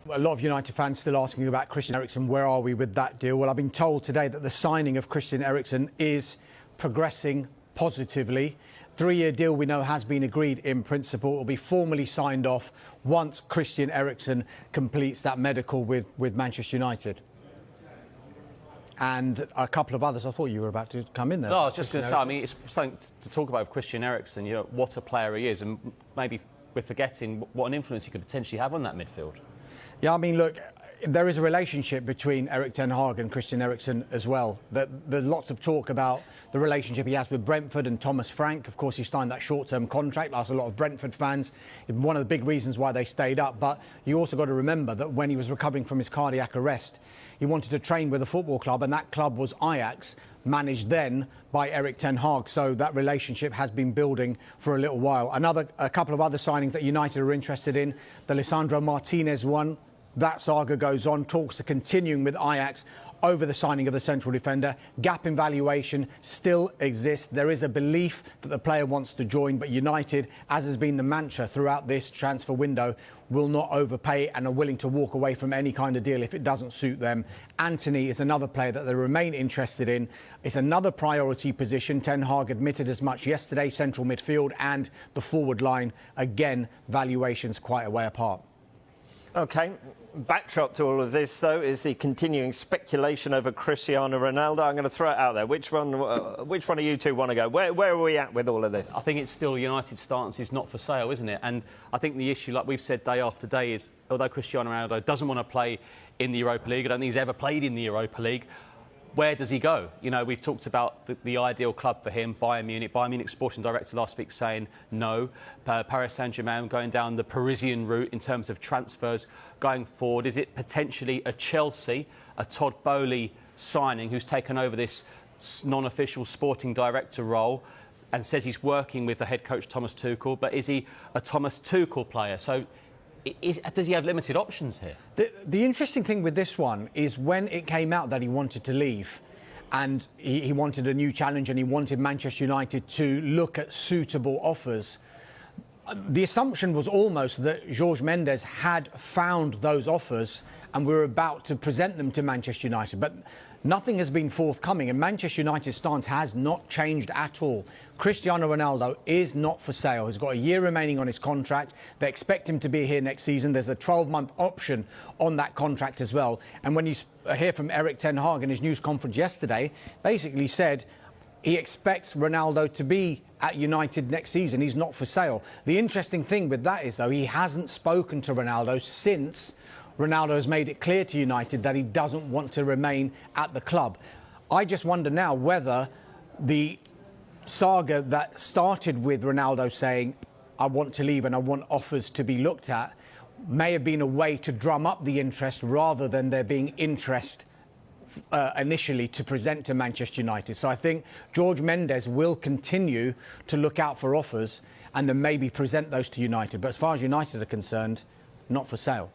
A lot of United fans still asking about Christian Eriksen. Where are we with that deal? Well, I've been told today that the signing of Christian Eriksen is progressing positively. 3-year deal we know has been agreed in principle. It will be formally signed off once Christian Eriksen completes that medical with Manchester United. And a couple of others. I thought you were about to come in there. No, I was just going to say, I mean, it's something to talk about with Christian Eriksen, you know, what a player he is, and maybe we're forgetting what an influence he could potentially have on that midfield. Yeah, I mean, look, there is a relationship between Erik ten Hag and Christian Eriksen as well. There's lots of talk about the relationship he has with Brentford and Thomas Frank. Of course, he signed that short-term contract. That's a lot of Brentford fans. One of the big reasons why they stayed up. But you also got to remember that when he was recovering from his cardiac arrest, he wanted to train with a football club, and that club was Ajax, managed then by Erik ten Hag. So that relationship has been building for a little while. A couple of other signings that United are interested in. The Lisandro Martinez one. That saga goes on. Talks are continuing with Ajax over the signing of the central defender. Gap in valuation still exists. There is a belief that the player wants to join, but United, as has been the mantra throughout this transfer window, will not overpay and are willing to walk away from any kind of deal if it doesn't suit them. Antony is another player that they remain interested in. It's another priority position. Ten Hag admitted as much yesterday. Central midfield and the forward line. Again, valuations quite a way apart. OK. Backdrop to all of this, though, is the continuing speculation over Cristiano Ronaldo. I'm going to throw it out there. Which one of you two want to go? Where are we at with all of this? I think it's still United's stance is not for sale, isn't it? And I think the issue, like we've said day after day, is although Cristiano Ronaldo doesn't want to play in the Europa League, I don't think he's ever played in the Europa League. Where does he go? You know, we've talked about the ideal club for him, Bayern Munich. Bayern Munich sporting director last week saying no. Paris Saint-Germain going down the Parisian route in terms of transfers going forward. Is it potentially a Chelsea, a Todd Boehly signing who's taken over this non-official sporting director role and says he's working with the head coach Thomas Tuchel, but is he a Thomas Tuchel player? So does he have limited options here? The interesting thing with this one is when it came out that he wanted to leave and he wanted a new challenge and he wanted Manchester United to look at suitable offers, the assumption was almost that Jorge Mendes had found those offers and we were about to present them to Manchester United. But nothing has been forthcoming, and Manchester United's stance has not changed at all. Cristiano Ronaldo is not for sale. He's got a year remaining on his contract. They expect him to be here next season. There's a 12-month option on that contract as well. And when you hear from Erik ten Hag in his news conference yesterday, basically said he expects Ronaldo to be at United next season. He's not for sale. The interesting thing with that is, though, he hasn't spoken to Ronaldo since Ronaldo has made it clear to United that he doesn't want to remain at the club. I just wonder now whether the saga that started with Ronaldo saying, I want to leave and I want offers to be looked at, may have been a way to drum up the interest rather than there being interest initially to present to Manchester United. So I think Jorge Mendes will continue to look out for offers and then maybe present those to United. But as far as United are concerned, not for sale.